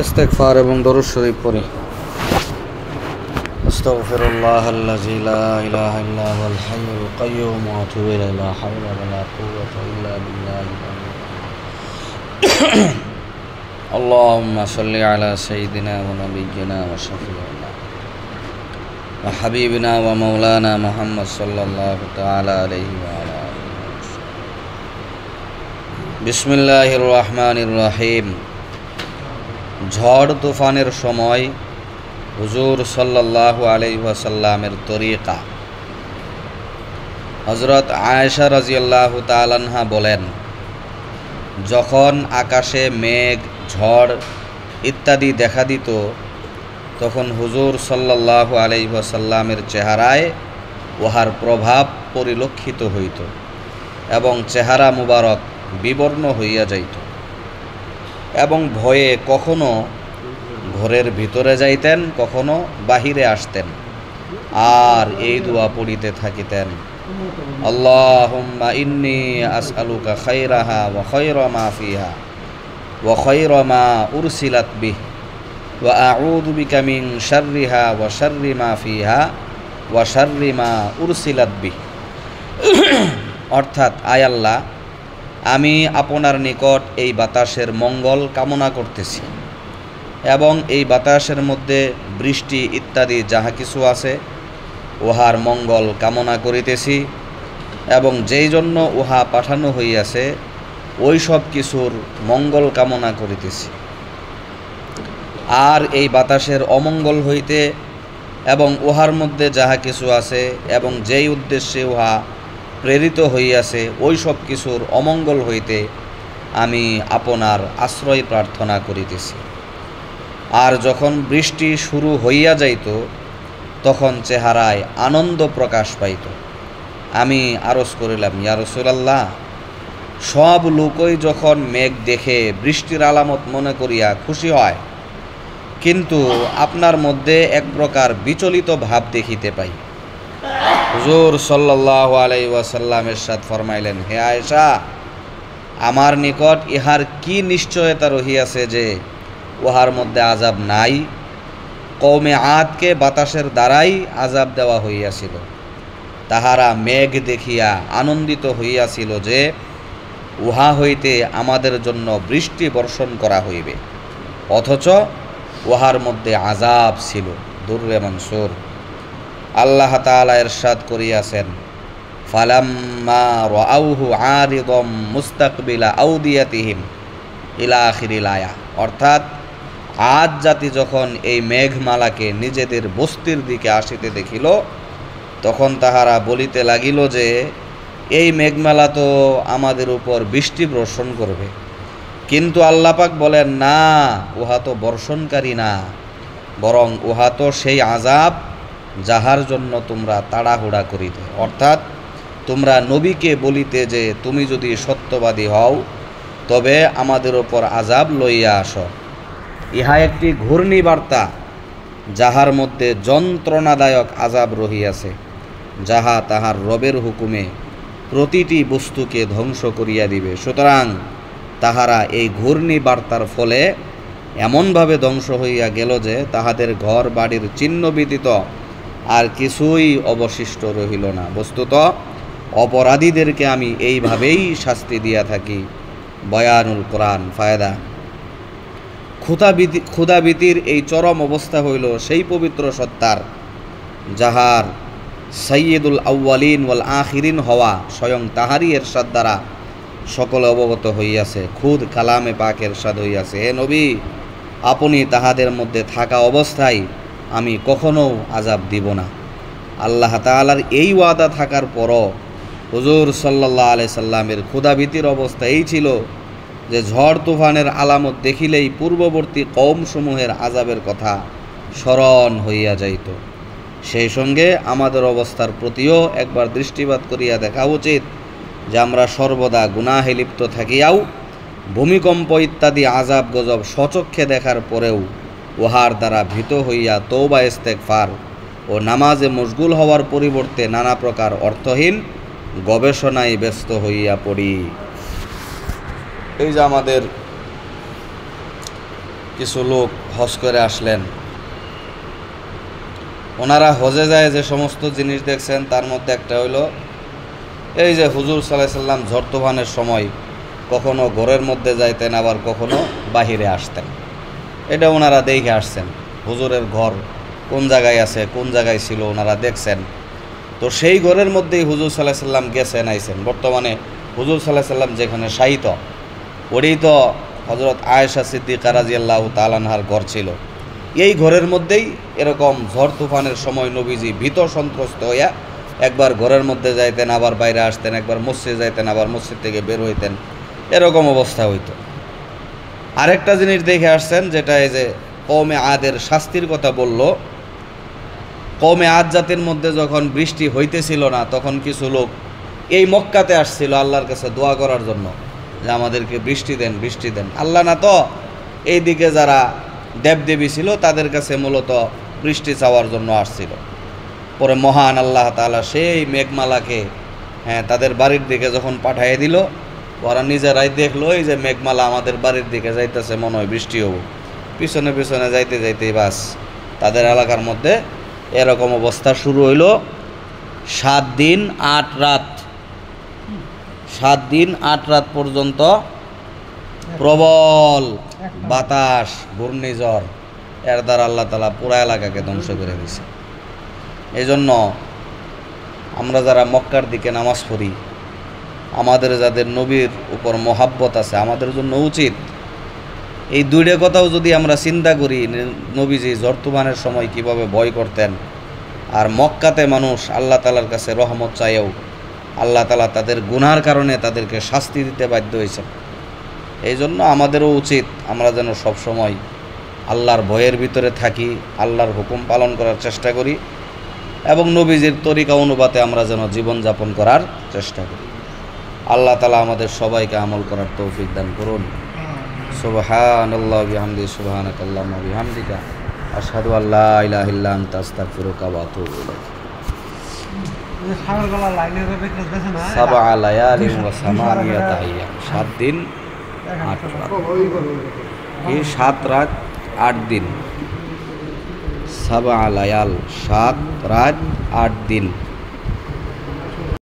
ইস্তেগফার এবং দরুদ শরীফ পড়ি। আস্তাগফিরুল্লাহাল্লাযী লা ইলাহা ইল্লা হুয়াল হাইয়ুল কাইয়্যুম ওয়া আতুবু ইলাইহি লা হাওলা ওয়া লা কুওয়াতা ইল্লা বিল্লাহিল আলিয়্যিল আল্লাহুম্মা সাল্লি আলা সাইয়্যিদিনা ওয়া নাবিয়্যিনা ওয়া শাফিঈনা ওয়া হাবিবিনা ওয়া মাওলানা মুহাম্মদ সাল্লাল্লাহু তাআলা আলাইহি ওয়া আলা আলিহি ওয়া সাল্লাম। বিসমিল্লাহির রহমানির রহিম। ঝড় তুফানের সময় হুজুর সাল্লাল্লাহু আলাইহি ওয়াসাল্লামের তরিকা। হযরত আয়েশা রাদিয়াল্লাহু তাআলা আনহা বলেন, যখন আকাশে মেঘ, ঝড় ইত্যাদি দেখা দিত তখন হুজুর সাল্লাল্লাহু আলাইহি ওয়াসাল্লামের চেহারায় উহার প্রভাব পরিলক্ষিত হইত এবং চেহারা মুবারক বিবর্ণ হইয়া যাইত এবং ভয়ে কখনো ঘরের ভিতরে যাইতেন, কখনো বাহিরে আসতেন আর এই দোয়া পড়িতে থাকিতেন, আল্লাহুম্মা ইন্নী আসআলুকা খায়রাহা ওয়া খায়রা মা ফিহা ওয়া খায়রা মা উরসিলাত বিহি ওয়া আউযু বিকা মিন শাররিহা ওয়া শাররি মা ফিহা ওয়া শাররি মা উরসিলাত বিহি। অর্থাৎ, আয় আল্লাহ, আমি আপনার নিকট এই বাতাসের মঙ্গল কামনা করতেছি এবং এই বাতাসের মধ্যে বৃষ্টি ইত্যাদি যাহা কিছু আছে উহার মঙ্গল কামনা করিতেছি এবং যেই জন্য উহা পাঠানো হইয়াছে ওই সব কিছুর মঙ্গল কামনা করিতেছি। আর এই বাতাসের অমঙ্গল হইতে এবং উহার মধ্যে যাহা কিছু আছে এবং যেই উদ্দেশ্যে উহা প্রেরিত হইয়াছে ওই সব কিছুর অমঙ্গল হইতে আমি আপনার আশ্রয় প্রার্থনা করিতেছি। আর যখন বৃষ্টি শুরু হইয়া যাইত তখন চেহারায় আনন্দ প্রকাশ পাইত। আমি আরজ করিলাম, ইয়া রাসূলুল্লাহ, সব লোকই যখন মেঘ দেখে বৃষ্টির আলামত মনে করিয়া খুশি হয়, কিন্তু আপনার মধ্যে এক প্রকার বিচলিত ভাব দেখিতে পাই। হুজুর সাল্লাল্লাহু আলাইহি ওয়াসাল্লাম ইরশাদ ফরমাইলেন, হে আয়েশা, আমার নিকট ইহার কি নিশ্চয়তা রহিয়াছে যে উহার মধ্যে আযাব নাই? কওমে আদকে বাতাসের দ্বারাই আযাব দেওয়া হইয়াছিল। তাহারা মেঘ দেখিয়া আনন্দিত হইয়াছিল যে উহা হইতে আমাদের জন্য বৃষ্টি বর্ষণ করা হইবে, অথচ উহার মধ্যে আযাব ছিল। দুররে মনসুর। আল্লাহ তাআলা ইরশাদ করিয়াছেন, ফালাম্মা রাআউহু আরিদাম মুস্তাকবিলা আউদিয়াতিহিম ইলা আখিরিল আয়া। অর্থাৎ, আদ জাতি যখন এই মেঘমালাকে নিজেদের বস্তির দিকে আসিতে দেখিল তখন তাহারা বলিতে লাগিল যে এই মেঘমালা তো আমাদের উপর বৃষ্টি বর্ষণ করবে। কিন্তু আল্লাহ পাক বলেন, না, উহা তো বর্ষণকারী না, বরং উহা তো সেই আযাব যাহার জন্য তোমরা তাড়াহুড়া করিতে। অর্থাৎ, তোমরা নবীকে বলিতে যে তুমি যদি সত্যবাদী হও তবে আমাদের ওপর আযাব লইয়া আসো। ইহা একটি ঘূর্ণিবার্তা যাহার মধ্যে যন্ত্রণাদায়ক আযাব রহিয়াছে, যাহা তাহার রবের হুকুমে প্রতিটি বস্তুকে ধ্বংস করিয়া দিবে। সুতরাং তাহারা এই ঘূর্ণিবার্তার ফলে এমনভাবে ধ্বংস হইয়া গেল যে তাহাদের ঘর বাড়ির চিহ্ন ব্যতীত আর কিছুই অবশিষ্ট রহিল না। বস্তুত অপরাধীদেরকে আমি এইভাবেই শাস্তি দিয়া থাকি। বয়ানুল কোরআন। ফায়দা। ক্ষুধাভীতির এই চরম অবস্থা হইল সেই পবিত্র সত্তার যাহার সাইয়্যিদুল আউয়ালিন ওয়াল আখিরিন হওয়া স্বয়ং তাহারই এরশাদ দ্বারা সকলে অবগত হইয়াছে। খুদ কালামে পাক এরশাদ হইয়াছে, হে নবী, আপনি তাহাদের মধ্যে থাকা অবস্থায় আমি কখনো আযাব দিব না। আল্লাহ তাআলার এই ওয়াদা থাকার পরও হুজুর সাল্লাল্লাহু আলাইহি সাল্লামের ক্ষুধাভীতির অবস্থা এই ছিল যে ঝড় তুফানের আলামত দেখিলেই পূর্ববর্তী কওমসমূহের আযাবের কথা স্মরণ হইয়া যাইত। সেই সঙ্গে আমাদের অবস্থার প্রতিও একবার দৃষ্টিপাত করিয়া দেখা উচিত যে আমরা সর্বদা গুনাহে লিপ্ত থাকিয়াও ভূমিকম্প ইত্যাদি আযাব গজব স্বচক্ষে দেখার পরেও উহার দ্বারা ভীত হইয়া তওবা ইস্তেগফার ও নামাজে মশগুল হওয়ার পরিবর্তে নানা প্রকার অর্থহীন গবেষণায় ব্যস্ত হইয়া পড়ি। এই যে আমাদের কিছু লোক হজ করে আসলেন। ওনারা হজে যায় যে সমস্ত জিনিস দেখছেন তার মধ্যে একটা হইল এই যে হুজুর সাল্লাল্লাহু আলাইহি সাল্লাম ঝড় তুফানের সময় কখনো ঘরের মধ্যে যাইতেন, আবার কখনো বাহিরে আসতেন। এটা ওনারা দেখে আসছেন। হুজুরের ঘর কোন জায়গায় আছে, কোন জায়গায় ছিল ওনারা দেখছেন। তো সেই ঘরের মধ্যেই হুজুর সাল্লাল্লাহু আলাইহি সাল্লাম গেছেন আইছেন। বর্তমানে হুজুর সাল্লাল্লাহু আলাইহি সাল্লাম যেখানে শায়িত, ওটাই তো হযরত আয়েশা সিদ্দিকা রাদিয়াল্লাহু তাআলা আনহার ঘর ছিল। এই ঘরের মধ্যেই এরকম ঝড় তুফানের সময় নবীজি ভীত সন্ত্রস্ত হইয়া একবার ঘরের মধ্যে যাইতেন, আবার বাইরে আসতেন, একবার মসজিদে যাইতেন, আবার মসজিদ থেকে বের হইতেন, এরকম অবস্থা হইতো। আরেকটা জিনিস দেখে আসছেন, যেটা এই যে কওমে আদের শাস্তির কথা বলল। কওমে আদ জাতির মধ্যে যখন বৃষ্টি হইতেছিল না, তখন কিছু লোক এই মক্কাতে আসছিল আল্লাহর কাছে দোয়া করার জন্য যে আমাদেরকে বৃষ্টি দেন, বৃষ্টি দেন। আল্লাহ না তো এই দিকে যারা দেবদেবী ছিল তাদের কাছে মূলত বৃষ্টি চাওয়ার জন্য আসছিল। পরে মহান আল্লাহ তাআলা সেই মেঘমালাকে তাদের বাড়ির দিকে যখন পাঠিয়ে দিল, ওরা নিজেরাই দেখলো এই যে মেঘমালা আমাদের বাড়ির দিকে যাইতেছে, মনে হয় বৃষ্টি হবো। পিছনে পিছনে যাইতে যাইতেই বাস তাদের এলাকার মধ্যে এরকম অবস্থা শুরু হইল। 7 দিন 8 রাত, 7 দিন 8 রাত পর্যন্ত প্রবল বাতাস, ঘূর্ণিঝড়, এর দ্বারা আল্লাহ তাআলা পুরা এলাকাকে ধ্বংস করে দিয়েছে। এই জন্য আমরা যারা মক্কার দিকে নামাজ পড়ি, আমাদের যাদের নবীর উপর মহাব্বত আছে, আমাদের জন্য উচিত এই দুইটা কথাও যদি আমরা চিন্তা করি, নবীজি ঝড় তুফানের সময় কিভাবে ভয় করতেন, আর মক্কাতে মানুষ আল্লাহ তাআলার কাছে রহমত চাইও আল্লাহ তাআলা তাদের গুনার কারণে তাদেরকে শাস্তি দিতে বাধ্য হয়েছেন। এই জন্য আমাদেরও উচিত আমরা যেন সবসময় আল্লাহর ভয়ের ভিতরে থাকি, আল্লাহর হুকুম পালন করার চেষ্টা করি, এবং নবীজির তরিকা অনুপাতে আমরা যেন জীবনযাপন করার চেষ্টা করি। আল্লাহ তাআলা আমাদের সবাইকে আমল করার তৌফিক দান করুন। সুবহানাল্লাহি ওয়া বিহামদিহি, সুবহানাকাল্লাহুম্মা ওয়া বিহামদিকা, আশহাদু আল্লা ইলাহা ইল্লা আনতা, আস্তাগফিরুকা ওয়া আতুবু ইলাইক। সাবা লায়ালিন ওয়া সামানিয়াতা আইয়াম, 7 দিন 8 রাত। এই 7 রাত 8 দিন, সাবা লায়াল, 7 রাত 8 দিন।